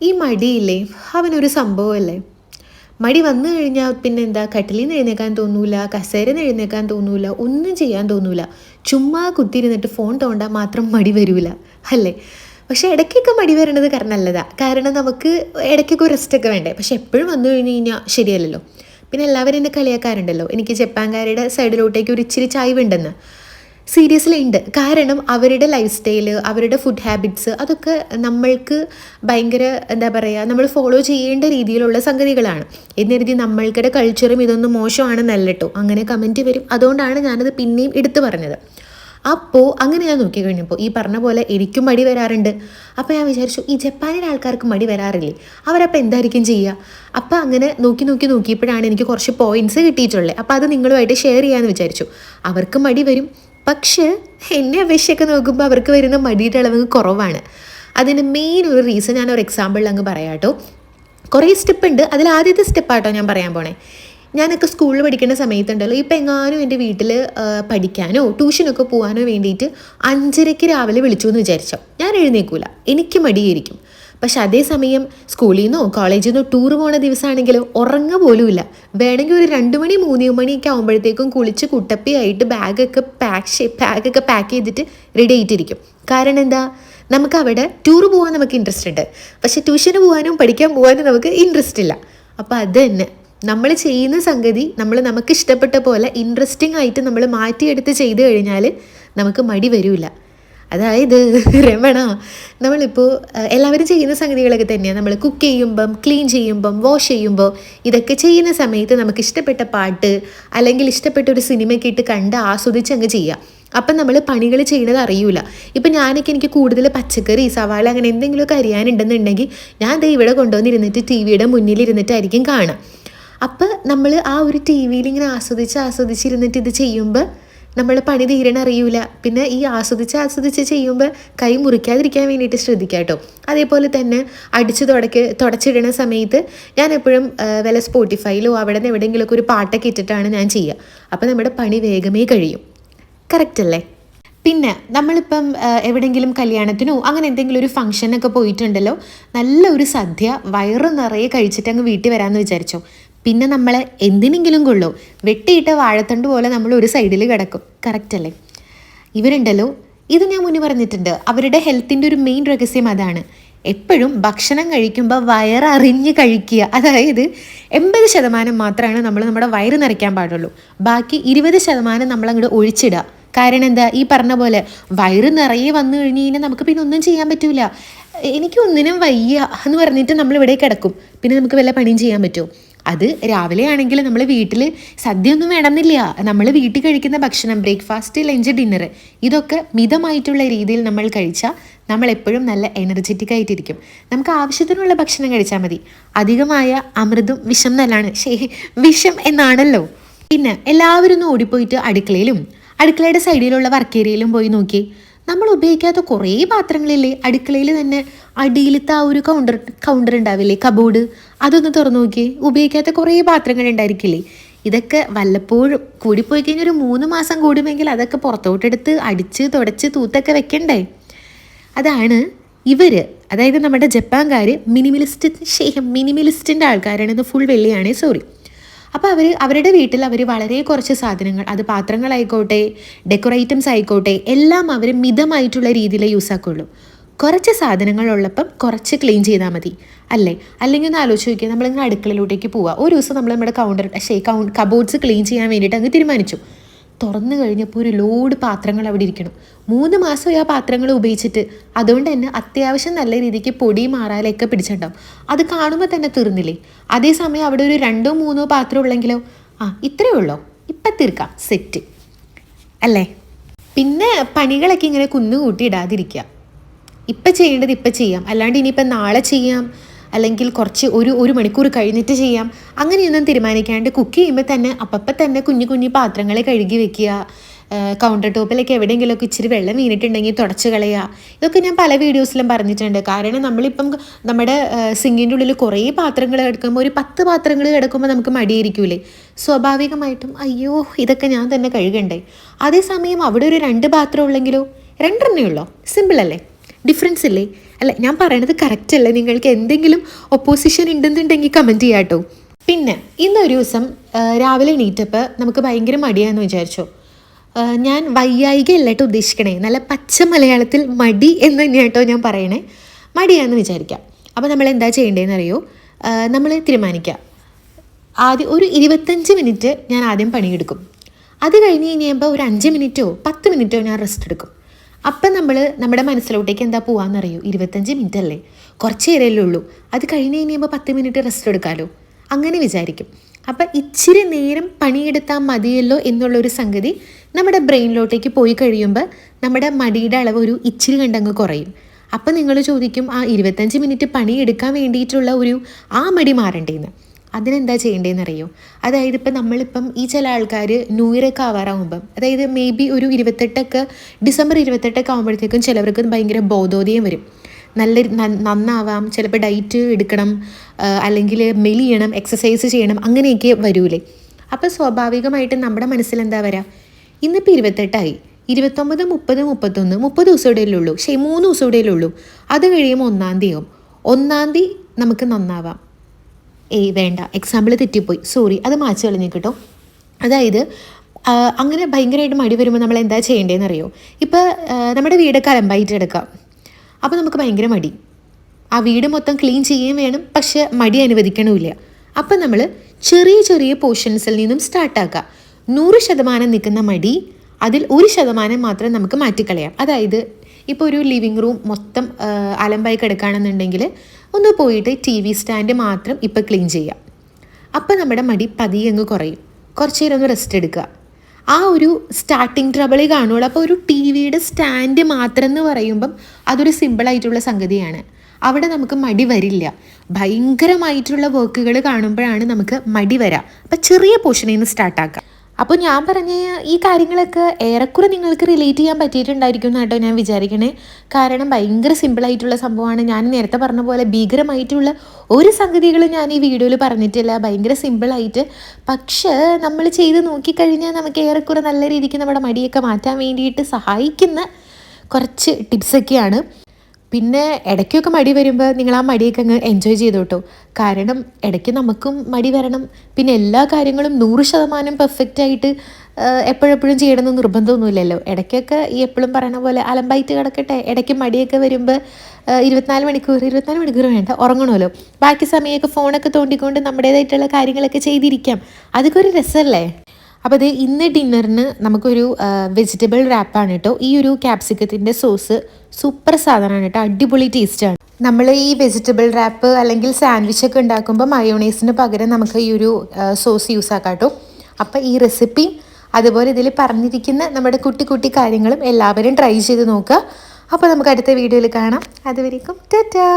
ഈ മടിയില്ലേ, അവനൊരു സംഭവമല്ലേ. മടി വന്നു കഴിഞ്ഞാൽ പിന്നെ എന്താ, കട്ടിലിൽ നിന്ന് എഴുന്നേക്കാൻ തോന്നൂല, കസേരയിൽ നിന്ന് എഴുന്നേക്കാൻ തോന്നൂല, ഒന്നും ചെയ്യാൻ തോന്നൂല. ചുമ്മാ കുത്തിയിരുന്നിട്ട് ഫോൺ തോണ്ടാൻ മാത്രം മടി വരൂല അല്ലേ. പക്ഷേ ഇടയ്ക്കൊക്കെ മടി വരണത് കാരണം നല്ലതാണ്. കാരണം നമുക്ക് ഇടയ്ക്കൊക്കെ ഒരു റെസ്റ്റൊക്കെ വേണ്ടേ. പക്ഷെ എപ്പോഴും വന്നു കഴിഞ്ഞ് കഴിഞ്ഞാൽ ശരിയല്ലല്ലോ. പിന്നെ എല്ലാവരും എന്നെ കളിയാക്കാറുണ്ടല്ലോ, എനിക്ക് ജപ്പാൻകാരുടെ സൈഡിലോട്ടേക്ക് ഒരു ഇച്ചിരി ചായ്വുണ്ടെന്ന്. സീരിയസ്ലി ഉണ്ട്. കാരണം അവരുടെ ലൈഫ് സ്റ്റൈല്, അവരുടെ ഫുഡ് ഹാബിറ്റ്സ്, അതൊക്കെ നമ്മൾക്ക് ഭയങ്കര എന്താ പറയുക, നമ്മൾ ഫോളോ ചെയ്യേണ്ട രീതിയിലുള്ള സംഗതികളാണ്. എന്നെരുതി നമ്മൾക്കിടെ കൾച്ചറും ഇതൊന്നും മോശമാണെന്നല്ല കേട്ടോ, അങ്ങനെ കമൻറ്റ് വരും. അതുകൊണ്ടാണ് ഞാനത് പിന്നെയും എടുത്തു പറഞ്ഞത്. അപ്പോൾ അങ്ങനെ ഞാൻ നോക്കി കഴിഞ്ഞപ്പോൾ ഈ പറഞ്ഞ പോലെ എനിക്കും മടി വരാറുണ്ട്. അപ്പോൾ ഞാൻ വിചാരിച്ചു, ഈ ജപ്പാനിലെ ആൾക്കാർക്ക് മടി വരാറില്ലേ, അവരപ്പോൾ എന്തായിരിക്കും ചെയ്യുക. അപ്പോൾ അങ്ങനെ നോക്കിയപ്പോഴാണ് എനിക്ക് കുറച്ച് പോയിൻറ്റ്സ് കിട്ടിയിട്ടുള്ളത്. അപ്പോൾ അത് നിങ്ങളുമായിട്ട് ഷെയർ ചെയ്യാമെന്ന് വിചാരിച്ചു. അവർക്ക് മടി വരും, പക്ഷേ എന്നെ അപേക്ഷയൊക്കെ നോക്കുമ്പോൾ അവർക്ക് വരുന്ന മടിയുടെ അളവ് കുറവാണ്. അതിന് മെയിൻ ഒരു റീസൺ ഞാനൊരു എക്സാമ്പിളിൽ അങ്ങ് പറയാം കേട്ടോ. കുറേ സ്റ്റെപ്പ് ഉണ്ട്, അതിൽ ആദ്യത്തെ സ്റ്റെപ്പാട്ടോ ഞാൻ പറയാൻ പോണേ. ഞാനൊക്കെ സ്കൂളിൽ പഠിക്കുന്ന സമയത്തുണ്ടല്ലോ, ഇപ്പം എങ്ങാനും എൻ്റെ വീട്ടിൽ പഠിക്കാനോ ട്യൂഷനൊക്കെ പോകാനോ വേണ്ടിയിട്ട് 5:30 രാവിലെ വിളിച്ചു എന്ന് വിചാരിച്ചോ, ഞാൻ എഴുന്നേൽക്കൂല, എനിക്ക് മടിയായിരിക്കും. പക്ഷെ അതേസമയം സ്കൂളിൽ നിന്നോ കോളേജിൽ നിന്നോ ടൂർ പോണ ദിവസമാണെങ്കിൽ ഉറങ്ങ പോലുമില്ല. വേണമെങ്കിൽ ഒരു 2 മണി 3 മണിയൊക്കെ ആകുമ്പോഴത്തേക്കും കുളിച്ച് കുട്ടപ്പിയായിട്ട് ബാഗൊക്കെ പാക്ക് ചെയ്തിട്ട് റെഡി ആയിട്ടിരിക്കും. കാരണം എന്താ, നമുക്ക് അവിടെ ടൂർ പോകാൻ നമുക്ക് ഇൻട്രസ്റ്റ് ഉണ്ട്, പക്ഷെ ട്യൂഷന് പോകാനും പഠിക്കാൻ പോകാനും നമുക്ക് ഇൻട്രസ്റ്റ് ഇല്ല. അപ്പോൾ അത് തന്നെ, നമ്മൾ ചെയ്യുന്ന സംഗതി നമുക്ക് ഇഷ്ടപ്പെട്ട പോലെ ഇൻട്രസ്റ്റിംഗ് ആയിട്ട് നമ്മൾ മാറ്റിയെടുത്ത് ചെയ്ത് കഴിഞ്ഞാൽ നമുക്ക് മടി വരില്ല. അതായത് രമണ, നമ്മളിപ്പോൾ എല്ലാവരും ചെയ്യുന്ന സംഗതികളൊക്കെ തന്നെയാണ്. നമ്മൾ കുക്ക് ചെയ്യുമ്പം, ക്ലീൻ ചെയ്യുമ്പം, വാഷ് ചെയ്യുമ്പോൾ, ഇതൊക്കെ ചെയ്യുന്ന സമയത്ത് നമുക്ക് ഇഷ്ടപ്പെട്ട പാട്ട് അല്ലെങ്കിൽ ഇഷ്ടപ്പെട്ട ഒരു സിനിമയൊക്കെ ഇട്ട് കണ്ട് ആസ്വദിച്ച് അങ്ങ് ചെയ്യാം. അപ്പം നമ്മൾ പണികൾ ചെയ്യുന്നത് അറിയൂല. ഇപ്പം എനിക്ക് കൂടുതൽ പച്ചക്കറി, സവാള അങ്ങനെ എന്തെങ്കിലുമൊക്കെ അരിയാനുണ്ടെന്നുണ്ടെങ്കിൽ ഞാൻ ദേ ഇവിടെ കൊണ്ടുവന്നിരുന്നിട്ട് TV മുന്നിലിരുന്നിട്ടായിരിക്കും കാണാം. അപ്പം നമ്മൾ ആ ഒരു TV ഇങ്ങനെ ആസ്വദിച്ചിരുന്നിട്ട് ഇത് ചെയ്യുമ്പോൾ നമ്മൾ പണി തീരണ അറിയൂല. പിന്നെ ഈ ആസ്വദിച്ച് ചെയ്യുമ്പോൾ കൈ മുറിക്കാതിരിക്കാൻ വേണ്ടിയിട്ട് ശ്രദ്ധിക്കുക കേട്ടോ. അതേപോലെ തന്നെ തുടച്ചിടണ സമയത്ത് ഞാൻ എപ്പോഴും വല്ല സ്പോട്ടിഫൈയിലോ അവിടെ നിന്ന് എവിടെയെങ്കിലുമൊക്കെ ഒരു പാട്ടൊക്കെ ഇട്ടിട്ടാണ് ഞാൻ ചെയ്യുക. അപ്പോൾ നമ്മുടെ പണി വേഗമേ കഴിയും. കറക്റ്റ് അല്ലേ? പിന്നെ നമ്മളിപ്പം എവിടെയെങ്കിലും കല്യാണത്തിനോ അങ്ങനെ എന്തെങ്കിലും ഒരു ഫംഗ്ഷനൊക്കെ പോയിട്ടുണ്ടല്ലോ, നല്ലൊരു സദ്യ വയറ് നിറയെ കഴിച്ചിട്ട് അങ്ങ് വീട്ടിൽ വരാമെന്ന് വിചാരിച്ചോ, പിന്നെ നമ്മൾ എന്തിനെങ്കിലും കൊള്ളൂ, വെട്ടിയിട്ട വാഴത്തണ്ട് പോലെ നമ്മൾ ഒരു സൈഡിൽ കിടക്കും. കറക്റ്റ് അല്ലേ? ഇവരുണ്ടല്ലോ, ഇത് ഞാൻ മുന്നേ പറഞ്ഞിട്ടുണ്ട്, അവരുടെ ഹെൽത്തിൻ്റെ ഒരു മെയിൻ രഹസ്യം അതാണ്. എപ്പോഴും ഭക്ഷണം കഴിക്കുമ്പോൾ വയററിഞ്ഞ് കഴിക്കുക. അതായത് 80% മാത്രമാണ് നമ്മൾ നമ്മുടെ വയറ് നിറയ്ക്കാൻ പാടുള്ളൂ, ബാക്കി 20% നമ്മളങ്ങോട്ട് ഒഴിച്ചിടുക. കാരണം എന്താ, ഈ പറഞ്ഞ പോലെ വയറ് നിറയെ വന്നു കഴിഞ്ഞ് കഴിഞ്ഞാൽ നമുക്ക് പിന്നെ ഒന്നും ചെയ്യാൻ പറ്റൂല. എനിക്കൊന്നിനും വയ്യ എന്ന് പറഞ്ഞിട്ട് നമ്മളിവിടെ കിടക്കും. പിന്നെ നമുക്ക് വല്ല പണിയും ചെയ്യാൻ പറ്റുമോ? അത് രാവിലെ ആണെങ്കിൽ നമ്മൾ വീട്ടിൽ സദ്യ ഒന്നും വേണമെന്നില്ല. നമ്മൾ വീട്ടിൽ കഴിക്കുന്ന ഭക്ഷണം, ബ്രേക്ക്ഫാസ്റ്റ്, ലഞ്ച്, ഡിന്നർ, ഇതൊക്കെ മിതമായിട്ടുള്ള രീതിയിൽ നമ്മൾ കഴിച്ചാൽ നമ്മൾ എപ്പോഴും നല്ല എനർജറ്റിക് ആയിട്ടിരിക്കും. നമുക്ക് ആവശ്യത്തിനുള്ള ഭക്ഷണം കഴിച്ചാൽ മതി. അധികമായ അമൃതും വിഷം നല്ലതാണ്, വിഷം എന്നാണല്ലോ. പിന്നെ എല്ലാവരും ഒന്ന് ഓടിപ്പോയിട്ട് അടുക്കളയുടെ സൈഡിലുള്ള വർക്ക് ഏരിയയിലും പോയി നോക്കി. നമ്മൾ ഉപയോഗിക്കാത്ത കുറേ പാത്രങ്ങളില്ലേ അടുക്കളയിൽ തന്നെ. അടിയിലത്തെ ആ ഒരു കൗണ്ടർ ഉണ്ടാവില്ലേ, കബോർഡ്, അതൊന്ന് തുറന്നു നോക്കി. ഉപയോഗിക്കാത്ത കുറേ പാത്രങ്ങൾ ഉണ്ടായിരിക്കില്ലേ. ഇതൊക്കെ വല്ലപ്പോഴും കൂടിപ്പോയി കഴിഞ്ഞാൽ ഒരു 3 മാസം കൂടുമെങ്കിൽ അതൊക്കെ പുറത്തോട്ടെടുത്ത് അടിച്ച് തുടച്ച് തൂത്തൊക്കെ വെക്കണ്ടേ. അതാണ് ഇവർ, അതായത് നമ്മുടെ ജപ്പാൻകാർ മിനിമലിസ്റ്റിൻ്റെ ആൾക്കാരാണ്. ഫുൾ വെള്ളിയാണേ, സോറി. അപ്പോൾ അവരുടെ വീട്ടിൽ വളരെ കുറച്ച് സാധനങ്ങൾ, അത് പാത്രങ്ങളായിക്കോട്ടെ ഡെക്കോർ ഐറ്റംസ് ആയിക്കോട്ടെ, എല്ലാം അവർ മിതമായിട്ടുള്ള രീതിയിൽ യൂസ് ആക്കുള്ളൂ. കുറച്ച് സാധനങ്ങളുള്ളപ്പം കുറച്ച് ക്ലീൻ ചെയ്താൽ മതി അല്ലേ. അല്ലെങ്കിൽ ഒന്ന് ആലോചിച്ച് നോക്കിയാൽ, നമ്മളിങ്ങനെ അടുക്കളയിലോട്ടേക്ക് പോവുക. ഒരു ദിവസം നമ്മൾ നമ്മുടെ കബോർഡ്സ് ക്ലീൻ ചെയ്യാൻ വേണ്ടിയിട്ട് അങ്ങ് തീരുമാനിച്ചു. തുറന്നു കഴിഞ്ഞപ്പോൾ ഒരു ലോഡ് പാത്രങ്ങൾ അവിടെ ഇരിക്കണം. 3 മാസമായി ആ പാത്രങ്ങൾ ഉപയോഗിച്ചിട്ട്. അതുകൊണ്ട് തന്നെ അത്യാവശ്യം നല്ല രീതിക്ക് പൊടി മാറാലൊക്കെ പിടിച്ചിട്ടുണ്ടാവും. അത് കാണുമ്പോൾ തന്നെ തീർന്നില്ലേ. അതേസമയം അവിടെ ഒരു 2-3 പാത്രം ഉള്ളെങ്കിലോ, ഇത്രയേ ഉള്ളോ, ഇപ്പം തീർക്കാം, സെറ്റ് അല്ലേ. പിന്നെ പണികളൊക്കെ ഇങ്ങനെ കുന്നുകൂട്ടി ഇടാതിരിക്കുക. ഇപ്പം ചെയ്യേണ്ടത് ഇപ്പം ചെയ്യാം, അല്ലാണ്ട് ഇനിയിപ്പം നാളെ ചെയ്യാം, അല്ലെങ്കിൽ കുറച്ച് ഒരു മണിക്കൂർ കഴിഞ്ഞിട്ട് ചെയ്യാം, അങ്ങനെയൊന്നും തീരുമാനിക്കാണ്ട് കുക്ക് ചെയ്യുമ്പോൾ തന്നെ അപ്പം തന്നെ കുഞ്ഞു പാത്രങ്ങളെ കഴുകി വെക്കുക. കൗണ്ടർ ടോപ്പിലൊക്കെ എവിടെയെങ്കിലുമൊക്കെ ഇച്ചിരി വെള്ളം വീണിട്ടുണ്ടെങ്കിൽ തുടച്ച് കളയുക. ഇതൊക്കെ ഞാൻ പല വീഡിയോസിലും പറഞ്ഞിട്ടുണ്ട്. കാരണം നമ്മളിപ്പം നമ്മുടെ സിങ്കിൻ്റെ ഉള്ളിൽ കുറേ പാത്രങ്ങൾ കിടക്കുമ്പോൾ, ഒരു 10 പാത്രങ്ങൾ കിടക്കുമ്പോൾ നമുക്ക് മടിയായിരിക്കൂലേ. സ്വാഭാവികമായിട്ടും അയ്യോ ഇതൊക്കെ ഞാൻ തന്നെ കഴുകണ്ടേ. അതേസമയം അവിടെ ഒരു 2 പാത്രം ഉള്ളെങ്കിലോ, 2 ഉള്ളോ, സിമ്പിൾ അല്ലേ. ഡിഫറൻസ് ഇല്ലേ? അല്ല, ഞാൻ പറയണത് കറക്റ്റ് അല്ലേ? നിങ്ങൾക്ക് എന്തെങ്കിലും ഒപ്പോസിഷൻ ഉണ്ടെന്നുണ്ടെങ്കിൽ കമൻറ്റ് ചെയ്യാം കേട്ടോ. പിന്നെ ഇന്നൊരു ദിവസം രാവിലെ എണീറ്റപ്പോൾ നമുക്ക് ഭയങ്കര മടിയാണെന്ന് വിചാരിച്ചു. ഞാൻ വയ്യായികയല്ല കേട്ടോ ഉദ്ദേശിക്കണേ, നല്ല പച്ച മലയാളത്തിൽ മടി എന്ന് തന്നെയാണ് കേട്ടോ ഞാൻ പറയണേ. മടിയാണെന്ന് വിചാരിക്കാം. അപ്പോൾ നമ്മൾ എന്താ ചെയ്യേണ്ടതെന്ന് അറിയോ? നമ്മൾ തീരുമാനിക്കുക, ആദ്യം ഒരു 25 മിനിറ്റ് ഞാൻ ആദ്യം പണിയെടുക്കും. അത് കഴിഞ്ഞ് കഴിയുമ്പോൾ ഒരു 5 മിനിറ്റോ 10 മിനിറ്റോ ഞാൻ റെസ്റ്റ് എടുക്കും. അപ്പം നമ്മുടെ മനസ്സിലോട്ടേക്ക് എന്താ പോകാമെന്നറിയോ? 25 മിനിറ്റ് അല്ലേ, കുറച്ച് നേരമല്ലേ ഉള്ളൂ, അത് കഴിഞ്ഞ് കഴിയുമ്പോൾ 10 മിനിറ്റ് റെസ്റ്റ് എടുക്കാമല്ലോ, അങ്ങനെ വിചാരിക്കും. അപ്പം ഇച്ചിരി നേരം പണിയെടുത്താൽ മതിയല്ലോ എന്നുള്ളൊരു സംഗതി നമ്മുടെ ബ്രെയിനിലോട്ടേക്ക് പോയി കഴിയുമ്പോൾ നമ്മുടെ മടിയുടെ അളവ് ഒരു ഇച്ചിരി കണ്ടങ്ങ് കുറയും. അപ്പം നിങ്ങൾ ചോദിക്കും, ആ 25 മിനിറ്റ് പണിയെടുക്കാൻ വേണ്ടിയിട്ടുള്ള ആ മടി മാറണ്ടേന്ന്. അതിനെന്താ ചെയ്യേണ്ടതെന്ന് അറിയോ? അതായത് ഇപ്പം നമ്മളിപ്പം ഈ ചില ആൾക്കാർ ന്യൂ ഇയറൊക്കെ ആവാറാകുമ്പം, അതായത് മേ ബി ഒരു ഡിസംബർ 28 ആകുമ്പോഴത്തേക്കും ചിലവർക്ക് ഭയങ്കര ബോധോദയം വരും. നന്നാവാം, ചിലപ്പോൾ ഡയറ്റ് എടുക്കണം, അല്ലെങ്കിൽ മെലിയണം, എക്സസൈസ് ചെയ്യണം, അങ്ങനെയൊക്കെ വരൂലേ. അപ്പോൾ സ്വാഭാവികമായിട്ടും നമ്മുടെ മനസ്സിൽ എന്താ വരാം? ഇന്നിപ്പോൾ 28 29, 30, 31, 30 ദിവസം ഇടയിലേ ഉള്ളൂ, 3 ദിവസം ഇടയിലേ ഉള്ളൂ. അത് കഴിയുമ്പോൾ 1-ാം തീയതി ആവും. 1-ാം തീയതി നമുക്ക് നന്നാവാം. വേണ്ട, എക്സാമ്പിൾ തെറ്റിപ്പോയി, സോറി, അത് മാച്ച് കളഞ്ഞു കേട്ടോ. അതായത് അങ്ങനെ ഭയങ്കരമായിട്ട് മടി വരുമ്പോൾ നമ്മൾ എന്താ ചെയ്യേണ്ടതെന്ന് അറിയോ? ഇപ്പോൾ നമ്മുടെ വീടൊക്കെ അലമ്പായിട്ട് എടുക്കാം. അപ്പോൾ നമുക്ക് ഭയങ്കര മടി, ആ വീട് മൊത്തം ക്ലീൻ ചെയ്യുകയും വേണം, പക്ഷെ മടി അനുവദിക്കണമില്ല. അപ്പം നമ്മൾ ചെറിയ ചെറിയ പോർഷൻസിൽ നിന്നും സ്റ്റാർട്ടാക്കുക. 100% നിൽക്കുന്ന മടി അതിൽ 1% മാത്രം നമുക്ക് മാറ്റിക്കളയാം. അതായത് ഇപ്പോൾ ഒരു ലിവിങ് റൂം മൊത്തം അലമ്പായി കിടക്കുകയാണെന്നുണ്ടെങ്കിൽ ഒന്ന് പോയിട്ട് TV സ്റ്റാൻഡ് മാത്രം ഇപ്പോൾ ക്ലീൻ ചെയ്യാം. അപ്പം നമ്മുടെ മടി പതിയെ അങ്ങ് കുറയും. കുറച്ച് നേരം ഒന്ന് റെസ്റ്റ് എടുക്കുക. ആ ഒരു സ്റ്റാർട്ടിങ് ട്രബിളേ കാണുള്ളൂ. അപ്പോൾ ഒരു TVയുടെ സ്റ്റാൻഡ് മാത്രം എന്ന് പറയുമ്പം അതൊരു സിമ്പിളായിട്ടുള്ള സംഗതിയാണ്. അവിടെ നമുക്ക് മടി വരില്ല. ഭയങ്കരമായിട്ടുള്ള വർക്കുകൾ കാണുമ്പോഴാണ് നമുക്ക് മടി വരിക. അപ്പം ചെറിയ പോർഷനിൽ നിന്ന് സ്റ്റാർട്ടാക്കാം. അപ്പോൾ ഞാൻ പറഞ്ഞ ഈ കാര്യങ്ങളൊക്കെ ഏറെക്കുറെ നിങ്ങൾക്ക് റിലേറ്റ് ചെയ്യാൻ പറ്റിയിട്ടുണ്ടായിരിക്കും കേട്ടോ ഞാൻ വിചാരിക്കണേ. കാരണം ഭയങ്കര സിമ്പിളായിട്ടുള്ള സംഭവമാണ്. ഞാൻ നേരത്തെ പറഞ്ഞ പോലെ ഭീകരമായിട്ടുള്ള ഒരു സംഗതികളും ഞാൻ ഈ വീഡിയോയിൽ പറഞ്ഞിട്ടില്ല. ഭയങ്കര സിമ്പിളായിട്ട്, പക്ഷേ നമ്മൾ ചെയ്ത് നോക്കിക്കഴിഞ്ഞാൽ നമുക്ക് ഏറെക്കുറെ നല്ല രീതിക്ക് നമ്മുടെ മടിയൊക്കെ മാറ്റാൻ വേണ്ടിയിട്ട് സഹായിക്കുന്ന കുറച്ച് ടിപ്സൊക്കെയാണ്. പിന്നെ ഇടയ്ക്കൊക്കെ മടി വരുമ്പോൾ നിങ്ങൾ ആ മടിയൊക്കെ അങ്ങ് എൻജോയ് ചെയ്തു കേട്ടോ. കാരണം ഇടയ്ക്ക് നമുക്കും മടി വരണം. പിന്നെ എല്ലാ കാര്യങ്ങളും 100% പെർഫെക്റ്റായിട്ട് എപ്പോഴെപ്പോഴും ചെയ്യണമെന്ന് നിർബന്ധമൊന്നുമില്ലല്ലോ. ഇടയ്ക്കൊക്കെ ഈ എപ്പോഴും പറയണ പോലെ അലമ്പായിട്ട് കിടക്കട്ടെ. ഇടയ്ക്ക് മടിയൊക്കെ വരുമ്പോൾ 24 മണിക്കൂർ വേണ്ട, ഉറങ്ങണമല്ലോ. ബാക്കി സമയമൊക്കെ ഫോണൊക്കെ തോണ്ടിക്കൊണ്ട് നമ്മുടേതായിട്ടുള്ള കാര്യങ്ങളൊക്കെ ചെയ്തിരിക്കാം. അതൊക്കെ ഒരു രസമല്ലേ? അപ്പോൾ അത് ഇന്ന് ഡിന്നറിന് നമുക്കൊരു വെജിറ്റബിൾ റാപ്പാണ് കേട്ടോ. ഈ ഒരു ക്യാപ്സിക്കത്തിൻ്റെ സോസ് സൂപ്പർ സാധനമാണ് കേട്ടോ, അടിപൊളി ടേസ്റ്റാണ്. നമ്മൾ ഈ വെജിറ്റബിൾ റാപ്പ് അല്ലെങ്കിൽ സാൻഡ്വിച്ചൊക്കെ ഉണ്ടാക്കുമ്പോൾ മയോണൈസിന് പകരം നമുക്ക് ഈ ഒരു സോസ് യൂസ് ആക്കാം കേട്ടോ. അപ്പോൾ ഈ റെസിപ്പിയും അതുപോലെ ഇതിൽ പറഞ്ഞിരിക്കുന്ന നമ്മുടെ കുട്ടി കുട്ടി കാര്യങ്ങളും എല്ലാവരും ട്രൈ ചെയ്ത് നോക്കുക. അപ്പോൾ നമുക്ക് അടുത്ത വീഡിയോയിൽ കാണാം. അതുവരേക്കും ടാറ്റാ.